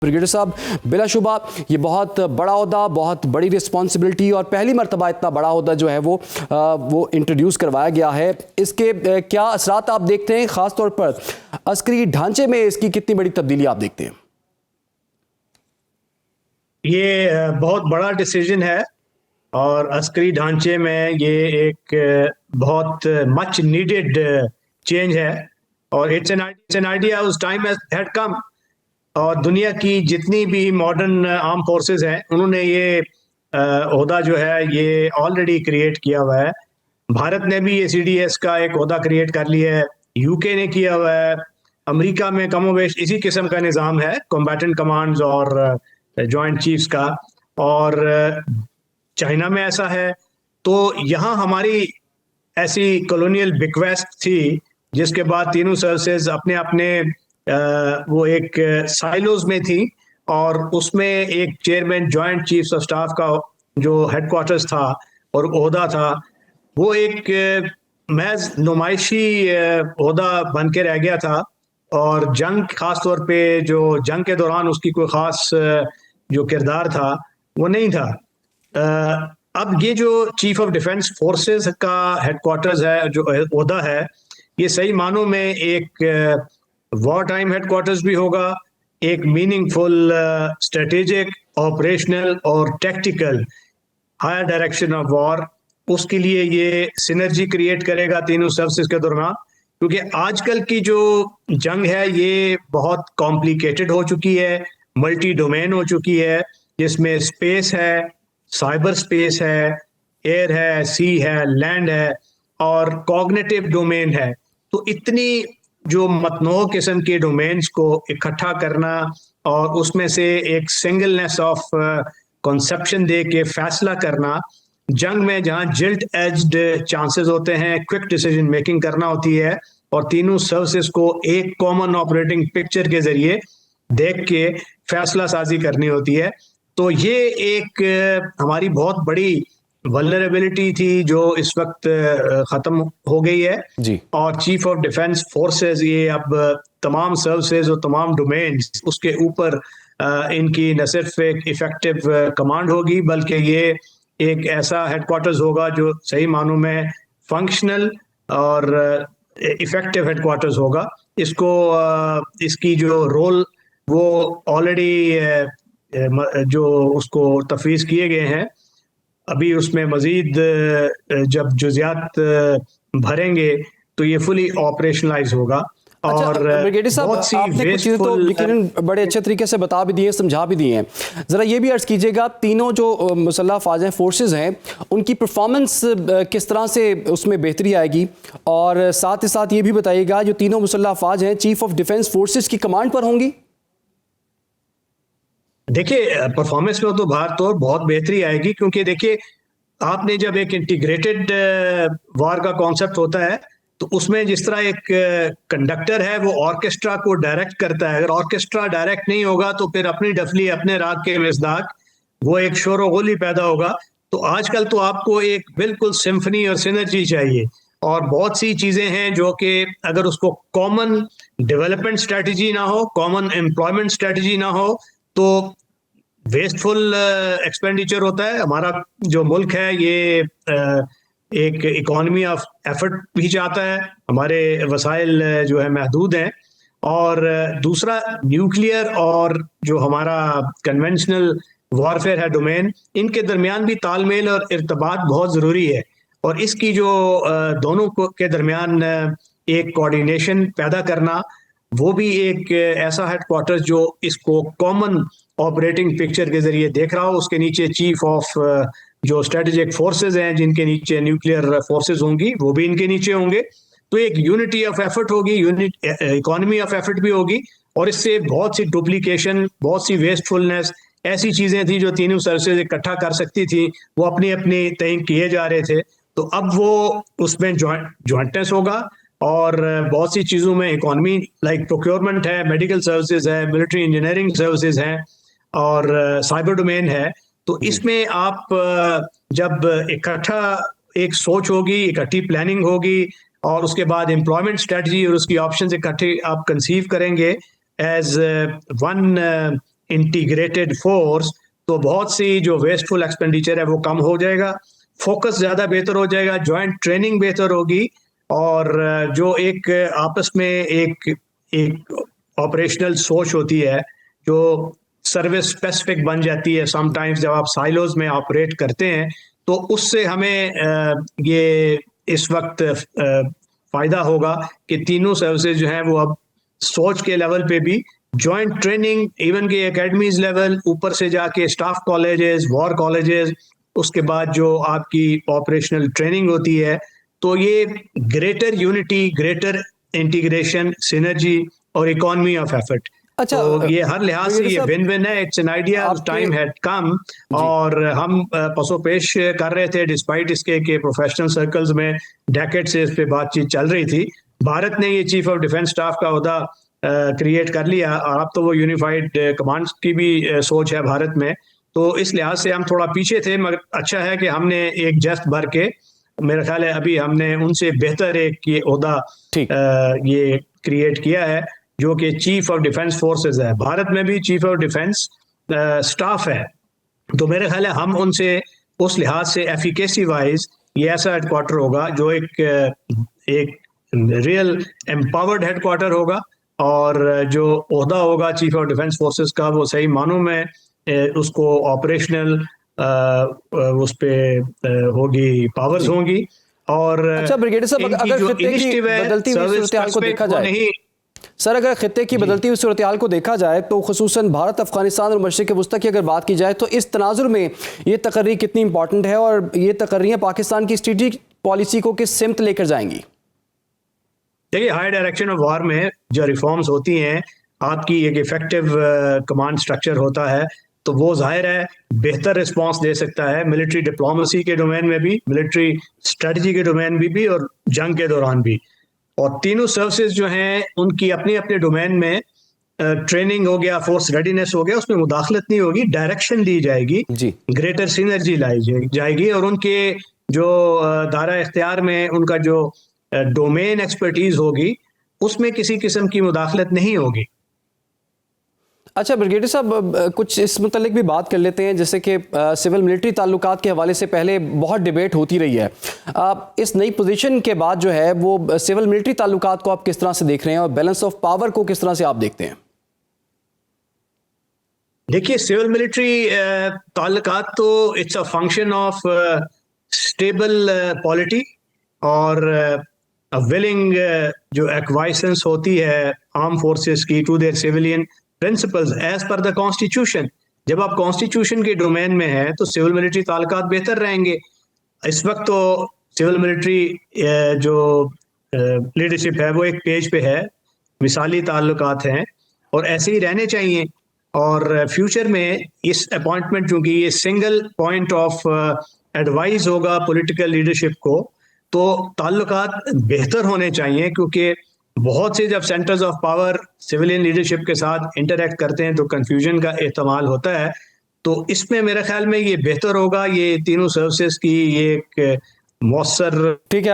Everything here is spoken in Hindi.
ब्रिगेडियर साहब, बिलाशुबा ये बहुत बड़ा ओहदा, बहुत बड़ी रिस्पॉन्सिबिलिटी और पहली मरतबा इतना बड़ा ओहदा जो है वो इंट्रोड्यूस करवाया गया है। इसके क्या असरात आप देखते हैं, ख़ास तौर पर अस्करी ढांचे में इसकी कितनी बड़ी तब्दीली आप देखते हैं? ये बहुत बड़ा डिसीजन है और अस्करी ढांचे में ये एक बहुत मच नीडेड चेंज है और इट्स एन आइडिया उस टाइम हैड कम। और दुनिया की जितनी भी मॉडर्न आर्म फोर्सेस हैं उन्होंने ये ओहदा जो है ये ऑलरेडी क्रिएट किया हुआ है। भारत ने भी ये CDS का एक ओहदा क्रिएट कर लिया है, UK ने किया हुआ है, अमेरिका में कमोवेश इसी किस्म का निज़ाम है, कॉम्बैटेंट कमांड्स और जॉइंट चीफ्स का, और चाइना में ऐसा है। तो यहाँ हमारी ऐसी कॉलोनियल बिक्वेस्ट थी जिसके बाद तीनों सर्विसेज अपने अपने वो एक साइलोज में थी और उसमें एक chairman joint chiefs of staff का जो हेडक्वार्टर्स था और ओहदा था, वो एक महज नुमाइशी ओहदा बन के रह गया था और जंग खास तौर पे जो जंग के दौरान उसकी कोई ख़ास जो किरदार था वो नहीं था। अब ये जो चीफ ऑफ डिफेंस फोर्सेस का हेडक्वार्टर्स है, जो ओहदा है, ये सही मानों में एक वॉर टाइम हेडक्वार्टर्स भी होगा, एक मीनिंगफुल स्ट्रेटेजिक, ऑपरेशनल और tactical higher direction of war, उसके लिए ये सिनर्जी क्रिएट करेगा तीनों सर्विसेज के दौरान। क्योंकि आजकल की जो जंग है ये बहुत कॉम्प्लिकेटेड हो चुकी है, मल्टी डोमेन हो चुकी है, जिसमें स्पेस है, साइबर स्पेस है, एयर है, सी है, लैंड है और कॉग्निटिव डोमेन है। तो इतनी जो मतनोह किस्म के डोमेन्स को इकट्ठा करना और उसमें से एक सिंगलनेस ऑफ कॉन्सेप्शन दे के फैसला करना, जंग में जहां जिल्ट एज्ड चांसेस होते हैं, क्विक डिसीजन मेकिंग करना होती है और तीनों सर्विसेज को एक कॉमन ऑपरेटिंग पिक्चर के जरिए देख के फैसला साजी करनी होती है। तो ये एक हमारी बहुत बड़ी वल्नरेबिलिटी थी जो इस वक्त खत्म हो गई है जी। और चीफ ऑफ डिफेंस फोर्सेस ये अब तमाम सर्विसेज और तमाम डोमेन्स उसके ऊपर इनकी न सिर्फ एक इफेक्टिव कमांड होगी बल्कि ये एक ऐसा हेडक्वार्टर्स होगा जो सही मानों में फंक्शनल और इफेक्टिव हेडक्वार्टर्स होगा। इसको इसकी जो रोल वो ऑलरेडी जो उसको तफवीज़ किए गए हैं, अभी उसमें मजीद जब जुज़ियात भरेंगे तो ये फुली ऑपरेशनलाइज होगा। अच्छा, और ब्रिगेडियर साहब, बहुत सी आपने कुछ चीज़ें तो यकीनन बड़े अच्छे तरीके से बता भी दिए, समझा भी दिए हैं। ज़रा ये भी अर्ज़ कीजिएगा, तीनों जो मुसल्लह फ़ौजें फोर्सेस हैं उनकी परफॉर्मेंस किस तरह से उसमें बेहतरी आएगी, और साथ ही साथ ये भी बताइएगा जो तीनों मुसल्लह फ़ौज हैं चीफ ऑफ डिफेंस फोर्सेस की कमांड पर होंगी? देखिए, परफॉर्मेंस में तो बाहर तो बहुत बेहतरी आएगी, क्योंकि देखिए आपने जब एक इंटीग्रेटेड वार का कॉन्सेप्ट होता है तो उसमें जिस तरह एक कंडक्टर है वो ऑर्केस्ट्रा को डायरेक्ट करता है, अगर ऑर्केस्ट्रा डायरेक्ट नहीं होगा तो फिर अपनी डफली अपने राग के मिसदाक वो एक शोर गोली पैदा होगा। तो आजकल तो आपको एक बिल्कुल सिम्फनी और सिनर्जी चाहिए और बहुत सी चीजें हैं जो कि अगर उसको कॉमन डेवलपमेंट स्ट्रेटजी ना हो, कॉमन एम्प्लॉयमेंट स्ट्रेटजी ना हो तो वेस्टफुल एक्सपेंडिचर होता है। हमारा जो मुल्क है ये एक इकोनॉमी ऑफ एफर्ट भी चाहता है, हमारे वसाइल जो है महदूद हैं, और दूसरा न्यूक्लियर और जो हमारा कन्वेंशनल वॉरफेयर है डोमेन, इनके दरमियान भी तालमेल और इर्तबात बहुत ज़रूरी है और इसकी जो दोनों के दरमियान एक कोऑर्डिनेशन पैदा करना, वो भी एक ऐसा हेडक्वार्टर जो इसको कॉमन ऑपरेटिंग पिक्चर के जरिए देख रहा हो। उसके नीचे चीफ ऑफ जो स्ट्रेटेजिक फोर्सेज हैं जिनके नीचे न्यूक्लियर फोर्सेज होंगी वो भी इनके नीचे होंगे, तो एक यूनिटी ऑफ एफर्ट होगी, इकोनॉमी ऑफ एफर्ट भी होगी और इससे बहुत सी डुप्लीकेशन, बहुत सी वेस्टफुलनेस, ऐसी चीजें थी जो तीनों सर्विसेज इकट्ठा कर सकती थी वो अपनी अपनी तय किए जा रहे थे। तो अब वो उसमें ज्वाइंटनेस होगा और बहुत सी चीज़ों में इकोनॉमी लाइक प्रोक्योरमेंट है, मेडिकल सर्विसेज है, मिलिट्री इंजीनियरिंग सर्विसेज हैं और साइबर डोमेन है। तो इसमें आप जब इकट्ठा एक सोच होगी, इकट्ठी प्लानिंग होगी और उसके बाद एम्प्लॉयमेंट स्ट्रेटजी और उसकी ऑप्शन इकट्ठे आप कंसीव करेंगे एज वन इंटीग्रेटेड फोर्स, तो बहुत सी जो वेस्टफुल एक्सपेंडिचर है वो कम हो जाएगा, फोकस ज़्यादा बेहतर हो जाएगा, जॉइंट ट्रेनिंग बेहतर होगी, और जो एक आपस में एक ऑपरेशनल सोच होती है जो सर्विस स्पेसिफिक बन जाती है समटाइम्स जब आप साइलोज में ऑपरेट करते हैं, तो उससे हमें ये इस वक्त फ़ायदा होगा कि तीनों सर्विसेज जो हैं वो अब सोच के लेवल पे भी जॉइंट ट्रेनिंग, इवन के एकेडमीज लेवल, ऊपर से जाके स्टाफ कॉलेजेस, वॉर कॉलेजेस, उसके बाद जो आपकी ऑपरेशनल ट्रेनिंग होती है, तो ये greater unity, greater integration, synergy और इकोनॉमी ऑफ एफर्ट, अच्छा, तो ये हर लिहाज से ब्रिगेडियर ये साहब, विन विन है। It's an idea, time had come, और हम पसोपेश कर रहे थे डिस्पाइट इसके कि प्रोफेशनल सर्कल्स में डेकेड से इस पे बातचीत चल रही थी। भारत ने ये चीफ ऑफ डिफेंस स्टाफ का ओहदा क्रिएट कर लिया, और अब तो वो यूनिफाइड कमांड की भी सोच है भारत में, तो इस लिहाज से हम थोड़ा पीछे थे, मगर अच्छा है कि हमने एक जस्त भर के, मेरा ख्याल है अभी हमने उनसे बेहतर एक ये ओहदा ये क्रिएट किया है, जो कि चीफ ऑफ डिफेंस फोर्सेस है। भारत में भी चीफ ऑफ डिफेंस स्टाफ है, तो मेरे ख्याल है हम उनसे उस लिहाज से एफिकेसी वाइज ये ऐसा हेडक्वार्टर होगा जो एक रियल एम्पावर्ड हेडक्वार्टर होगा, और जो ओहदा होगा चीफ ऑफ डिफेंस फोर्सेस का, वो सही मानों में उसको ऑपरेशनल उस पे होगी, पावर्स होंगी। और अच्छा ब्रिगेडियर साहब, अगर खित्ते की बदलती हुई सूरत-ए-हाल को देखा जाए, सर अगर खित्ते की बदलती हुई सूरत-ए-हाल को देखा जाए तो खुसूसन भारत, अफगानिस्तान और मशरिक़ वस्ता की अगर बात की जाए तो इस तनाजुर में ये तकर्री कितनी इंपॉर्टेंट है, और ये तकर्रियाँ पाकिस्तान की स्ट्रेटेजिक पॉलिसी को किस सिमत लेकर जाएंगी? देखिए, हाई डायरेक्शन ऑफ वार में जो रिफॉर्म्स होती हैं, आपकी एक इफेक्टिव कमांड स्ट्रक्चर होता है, तो वो जाहिर है बेहतर रिस्पांस दे सकता है मिलिट्री डिप्लोमेसी के डोमेन में भी, मिलिट्री स्ट्रेटजी के डोमेन में भी, और जंग के दौरान भी। और तीनों सर्विसेज जो हैं उनकी अपने अपने डोमेन में ट्रेनिंग हो गया, फोर्स रेडीनेस हो गया, उसमें मुदाखलत नहीं होगी, डायरेक्शन दी जाएगी, ग्रेटर सिनर्जी लाई जाएगी, और उनके जो दायरा इख्तियार में उनका जो डोमेन एक्सपर्टीज होगी उसमें किसी किस्म की मुदाखलत नहीं होगी। अच्छा ब्रिगेडियर साहब, कुछ इस मुतल्लिक भी बात कर लेते हैं, जैसे कि सिविल मिलिट्री ताल्लुकात के हवाले से पहले बहुत डिबेट होती रही है। इस नई पोजीशन के बाद जो है वो सिविल मिलिट्री ताल्लुकात को आप किस तरह से देख रहे हैं, और बैलेंस ऑफ पावर को किस तरह से आप देखते हैं? देखिए, सिविल मिलिट्री ताल्लुकात तो it's a function of stable polity और विलिंग जो एक्वाइसेंस होती है आर्म फोर्सेस की to their civilian principals as per the constitution. जब आप कॉन्स्टिट्यूशन के डोमेन में हैं तो सिविल मिलिट्री ताल्लुकात बेहतर रहेंगे। इस वक्त तो सिविल मिलिट्री जो लीडरशिप है वो एक पेज पे है, मिसाली ताल्लुकात हैं और ऐसे ही रहने चाहिए। और फ्यूचर में इस अपॉइंटमेंट, चूंकि ये सिंगल पॉइंट ऑफ एडवाइस होगा पॉलिटिकल लीडरशिप को, तो ताल्लुकात बेहतर होने चाहिए, क्योंकि बहुत से जब centres of power civilian leadership के साथ इंटरेक्ट करते हैं तो कंफ्यूजन का एहतमाल होता है। तो इसमें मेरे ख्याल में ये बेहतर होगा, ये तीनों सर्विसेज की ये एक मौसर। ठीक है।